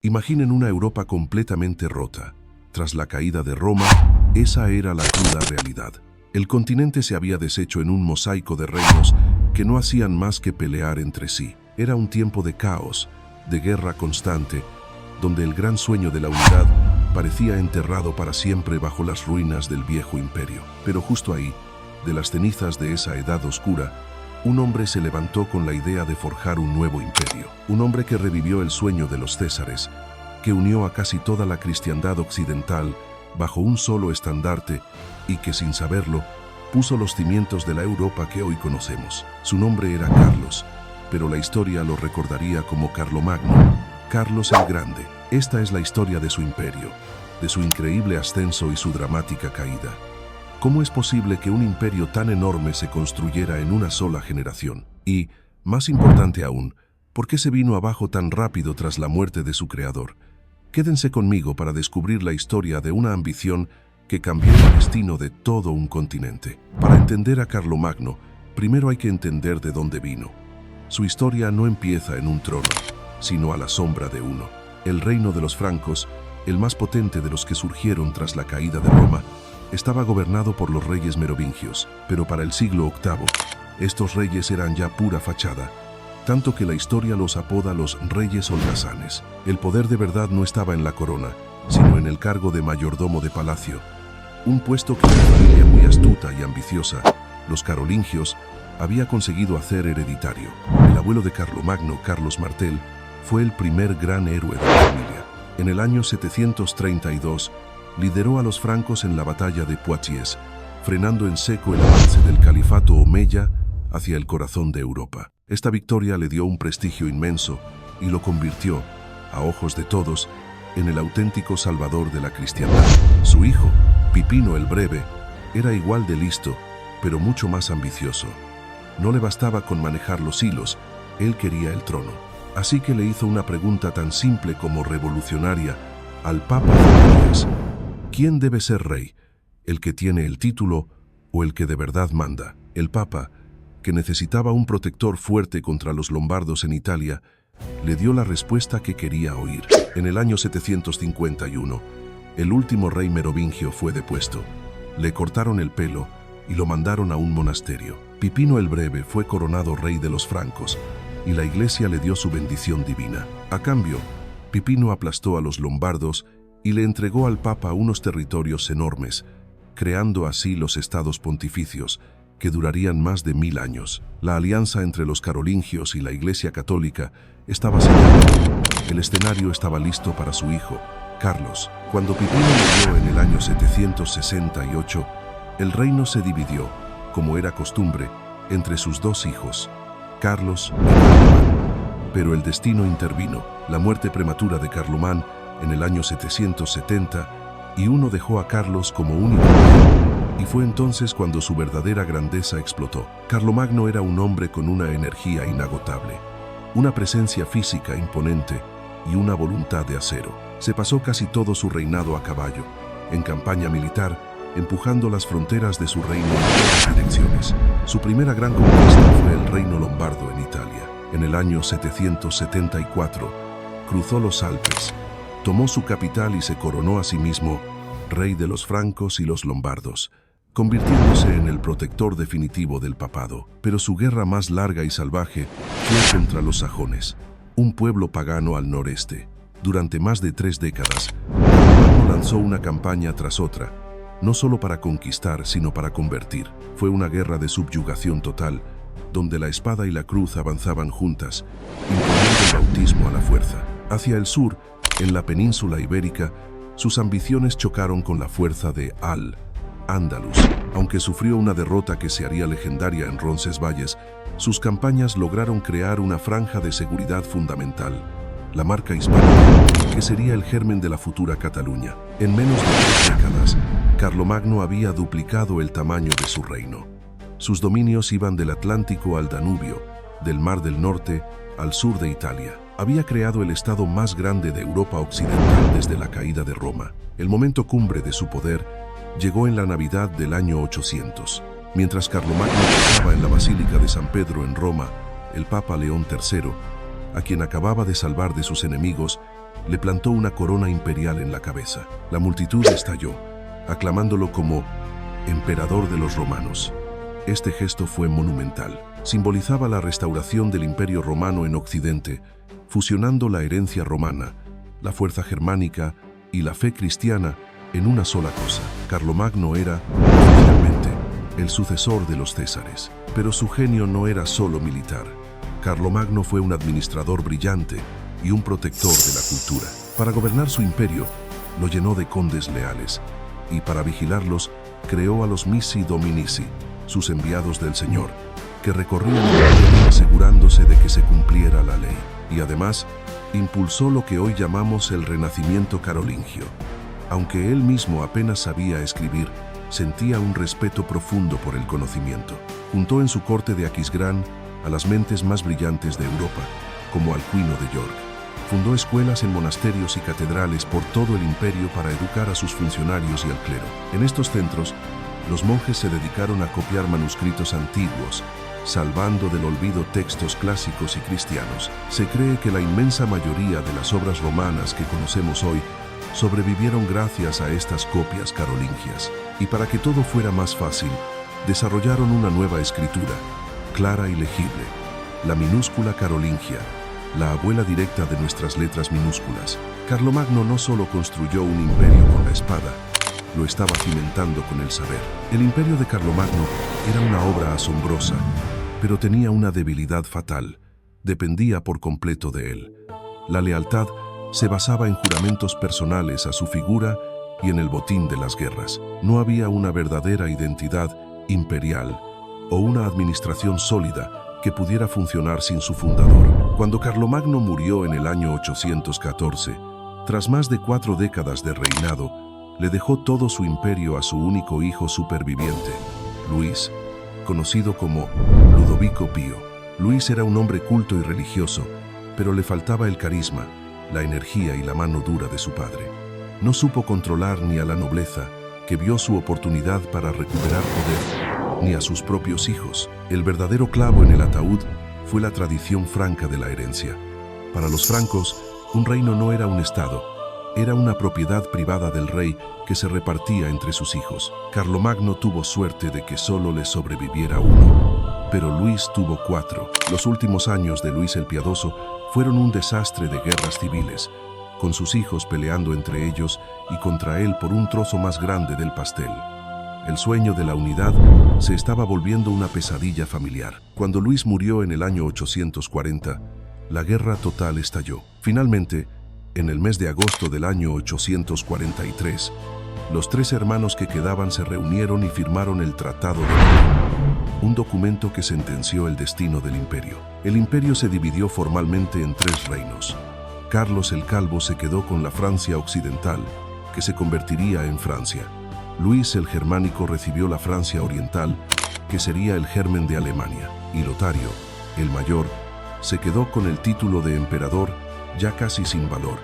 Imaginen una Europa completamente rota. Tras la caída de Roma, esa era la cruda realidad. El continente se había deshecho en un mosaico de reinos que no hacían más que pelear entre sí. Era un tiempo de caos, de guerra constante, donde el gran sueño de la unidad parecía enterrado para siempre bajo las ruinas del viejo imperio. Pero justo ahí, de las cenizas de esa edad oscura, un hombre se levantó con la idea de forjar un nuevo imperio. Un hombre que revivió el sueño de los Césares, que unió a casi toda la cristiandad occidental bajo un solo estandarte y que, sin saberlo, puso los cimientos de la Europa que hoy conocemos. Su nombre era Carlos, pero la historia lo recordaría como Carlomagno, Carlos el Grande. Esta es la historia de su imperio, de su increíble ascenso y su dramática caída. ¿Cómo es posible que un imperio tan enorme se construyera en una sola generación? Y, más importante aún, ¿por qué se vino abajo tan rápido tras la muerte de su creador? Quédense conmigo para descubrir la historia de una ambición que cambió el destino de todo un continente. Para entender a Carlomagno, primero hay que entender de dónde vino. Su historia no empieza en un trono, sino a la sombra de uno. El reino de los francos, el más potente de los que surgieron tras la caída de Roma, estaba gobernado por los reyes merovingios, pero para el siglo VIII, estos reyes eran ya pura fachada, tanto que la historia los apoda los reyes holgazanes. El poder de verdad no estaba en la corona, sino en el cargo de mayordomo de palacio, un puesto que una familia muy astuta y ambiciosa, los carolingios, había conseguido hacer hereditario. El abuelo de Carlomagno, Carlos Martel, fue el primer gran héroe de la familia. En el año 732, lideró a los francos en la batalla de Poitiers, frenando en seco el avance del califato omeya hacia el corazón de Europa. Esta victoria le dio un prestigio inmenso y lo convirtió, a ojos de todos, en el auténtico salvador de la cristiandad. Su hijo, Pipino el Breve, era igual de listo, pero mucho más ambicioso. No le bastaba con manejar los hilos, él quería el trono. Así que le hizo una pregunta tan simple como revolucionaria al Papa Zacarías: ¿quién debe ser rey? ¿El que tiene el título o el que de verdad manda? El Papa, que necesitaba un protector fuerte contra los lombardos en Italia, le dio la respuesta que quería oír. En el año 751, el último rey merovingio fue depuesto. Le cortaron el pelo y lo mandaron a un monasterio. Pipino el Breve fue coronado rey de los francos y la iglesia le dio su bendición divina. A cambio, Pipino aplastó a los lombardos y le entregó al Papa unos territorios enormes, creando así los estados pontificios, que durarían más de 1000 años. La alianza entre los carolingios y la Iglesia Católica estaba sellada. El escenario estaba listo para su hijo, Carlos. Cuando Pipino murió en el año 768, el reino se dividió, como era costumbre, entre sus dos hijos, Carlos y Carlomán. Pero el destino intervino. La muerte prematura de Carlomán en el año 770, y uno dejó a Carlos como único rey, y fue entonces cuando su verdadera grandeza explotó. Carlomagno era un hombre con una energía inagotable, una presencia física imponente y una voluntad de acero. Se pasó casi todo su reinado a caballo, en campaña militar, empujando las fronteras de su reino en todas direcciones. Su primera gran conquista fue el reino lombardo en Italia. En el año 774, cruzó los Alpes, tomó su capital y se coronó a sí mismo rey de los francos y los lombardos, convirtiéndose en el protector definitivo del papado. Pero su guerra más larga y salvaje fue contra los sajones, un pueblo pagano al noreste. Durante más de 3 décadas, Carlomagno lanzó una campaña tras otra, no solo para conquistar, sino para convertir. Fue una guerra de subyugación total, donde la espada y la cruz avanzaban juntas, imponiendo el bautismo a la fuerza. Hacia el sur, en la península ibérica, sus ambiciones chocaron con la fuerza de Al-Ándalus. Aunque sufrió una derrota que se haría legendaria en Roncesvalles, sus campañas lograron crear una franja de seguridad fundamental, la marca hispánica, que sería el germen de la futura Cataluña. En menos de 3 décadas, Carlomagno había duplicado el tamaño de su reino. Sus dominios iban del Atlántico al Danubio, del Mar del Norte al sur de Italia. Había creado el estado más grande de Europa occidental desde la caída de Roma. El momento cumbre de su poder llegó en la Navidad del año 800. Mientras Carlomagno estaba en la Basílica de San Pedro en Roma, el Papa León III, a quien acababa de salvar de sus enemigos, le plantó una corona imperial en la cabeza. La multitud estalló, aclamándolo como emperador de los romanos. Este gesto fue monumental. Simbolizaba la restauración del Imperio Romano en Occidente, fusionando la herencia romana, la fuerza germánica y la fe cristiana en una sola cosa. Carlomagno era, oficialmente, el sucesor de los Césares. Pero su genio no era solo militar. Carlomagno fue un administrador brillante y un protector de la cultura. Para gobernar su imperio, lo llenó de condes leales, y para vigilarlos, creó a los Missi Dominici, sus enviados del Señor, que recorrían el imperio asegurándose de que se cumpliera la ley. Y además, impulsó lo que hoy llamamos el Renacimiento carolingio. Aunque él mismo apenas sabía escribir, sentía un respeto profundo por el conocimiento. Juntó en su corte de Aquisgrán a las mentes más brillantes de Europa, como Alcuino de York. Fundó escuelas en monasterios y catedrales por todo el imperio para educar a sus funcionarios y al clero. En estos centros, los monjes se dedicaron a copiar manuscritos antiguos, salvando del olvido textos clásicos y cristianos. Se cree que la inmensa mayoría de las obras romanas que conocemos hoy sobrevivieron gracias a estas copias carolingias. Y para que todo fuera más fácil, desarrollaron una nueva escritura, clara y legible, la minúscula carolingia, la abuela directa de nuestras letras minúsculas. Carlomagno no solo construyó un imperio con la espada, lo estaba cimentando con el saber. El imperio de Carlomagno era una obra asombrosa, pero tenía una debilidad fatal. Dependía por completo de él. La lealtad se basaba en juramentos personales a su figura y en el botín de las guerras. No había una verdadera identidad imperial o una administración sólida que pudiera funcionar sin su fundador. Cuando Carlomagno murió en el año 814, tras más de 4 décadas de reinado, le dejó todo su imperio a su único hijo superviviente, Luis, conocido como Ludovico Pío. Luis era un hombre culto y religioso, pero le faltaba el carisma, la energía y la mano dura de su padre. No supo controlar ni a la nobleza, que vio su oportunidad para recuperar poder, ni a sus propios hijos. El verdadero clavo en el ataúd fue la tradición franca de la herencia. Para los francos, un reino no era un estado, era una propiedad privada del rey que se repartía entre sus hijos. Carlomagno tuvo suerte de que solo le sobreviviera uno, pero Luis tuvo 4. Los últimos años de Luis el Piadoso fueron un desastre de guerras civiles, con sus hijos peleando entre ellos y contra él por un trozo más grande del pastel. El sueño de la unidad se estaba volviendo una pesadilla familiar. Cuando Luis murió en el año 840, la guerra total estalló. Finalmente, en el mes de agosto del año 843, los 3 hermanos que quedaban se reunieron y firmaron el Tratado de Verdún, un documento que sentenció el destino del imperio. El imperio se dividió formalmente en 3 reinos. Carlos el Calvo se quedó con la Francia occidental, que se convertiría en Francia. Luis el Germánico recibió la Francia oriental, que sería el germen de Alemania. Y Lotario, el mayor, se quedó con el título de emperador, ya casi sin valor,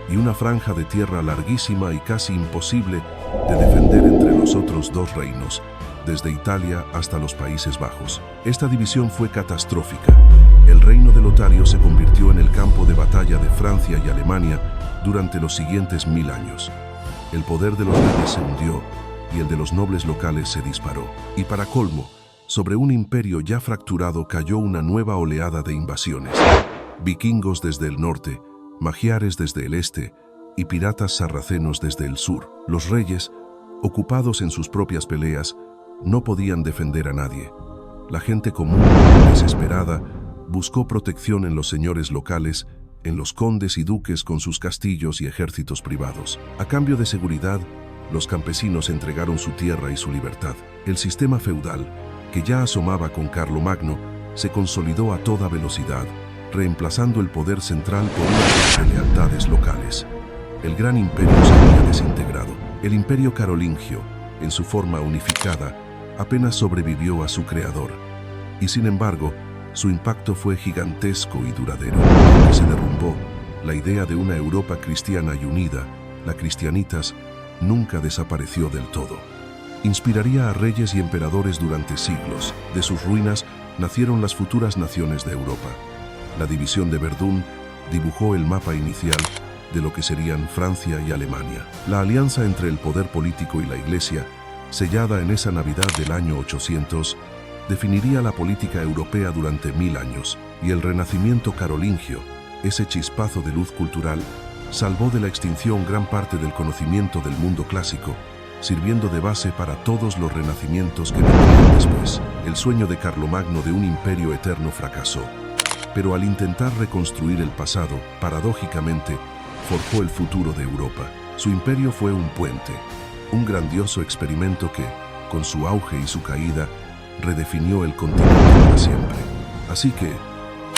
y una franja de tierra larguísima y casi imposible de defender entre los otros 2 reinos, desde Italia hasta los Países Bajos. Esta división fue catastrófica. El reino de Lotario se convirtió en el campo de batalla de Francia y Alemania durante los siguientes 1000 años. El poder de los reyes se hundió y el de los nobles locales se disparó. Y para colmo, sobre un imperio ya fracturado cayó una nueva oleada de invasiones. Vikingos desde el norte, magiares desde el este y piratas sarracenos desde el sur. Los reyes, ocupados en sus propias peleas, no podían defender a nadie. La gente común, desesperada, buscó protección en los señores locales, en los condes y duques con sus castillos y ejércitos privados. A cambio de seguridad, los campesinos entregaron su tierra y su libertad. El sistema feudal, que ya asomaba con Carlomagno, se consolidó a toda velocidad, reemplazando el poder central por una red de lealtades locales. El gran imperio se había desintegrado. El imperio carolingio, en su forma unificada, apenas sobrevivió a su creador. Y sin embargo, su impacto fue gigantesco y duradero. Aunque se derrumbó, la idea de una Europa cristiana y unida, la Christianitas, nunca desapareció del todo. Inspiraría a reyes y emperadores durante siglos. De sus ruinas nacieron las futuras naciones de Europa. La división de Verdún dibujó el mapa inicial de lo que serían Francia y Alemania. La alianza entre el poder político y la Iglesia, sellada en esa Navidad del año 800, definiría la política europea durante 1000 años, y el renacimiento carolingio, ese chispazo de luz cultural, salvó de la extinción gran parte del conocimiento del mundo clásico, sirviendo de base para todos los renacimientos que vendrían después. El sueño de Carlomagno de un imperio eterno fracasó, pero al intentar reconstruir el pasado, paradójicamente, forjó el futuro de Europa. Su imperio fue un puente, un grandioso experimento que, con su auge y su caída, redefinió el continente para siempre. Así que,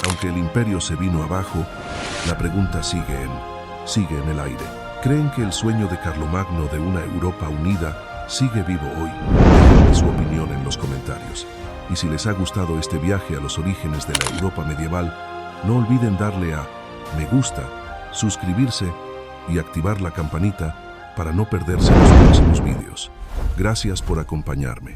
aunque el imperio se vino abajo, la pregunta sigue en el aire. ¿Creen que el sueño de Carlomagno de una Europa unida sigue vivo hoy? Déjenme su opinión en los comentarios. Y si les ha gustado este viaje a los orígenes de la Europa medieval, no olviden darle a me gusta, suscribirse y activar la campanita para no perderse los próximos vídeos. Gracias por acompañarme.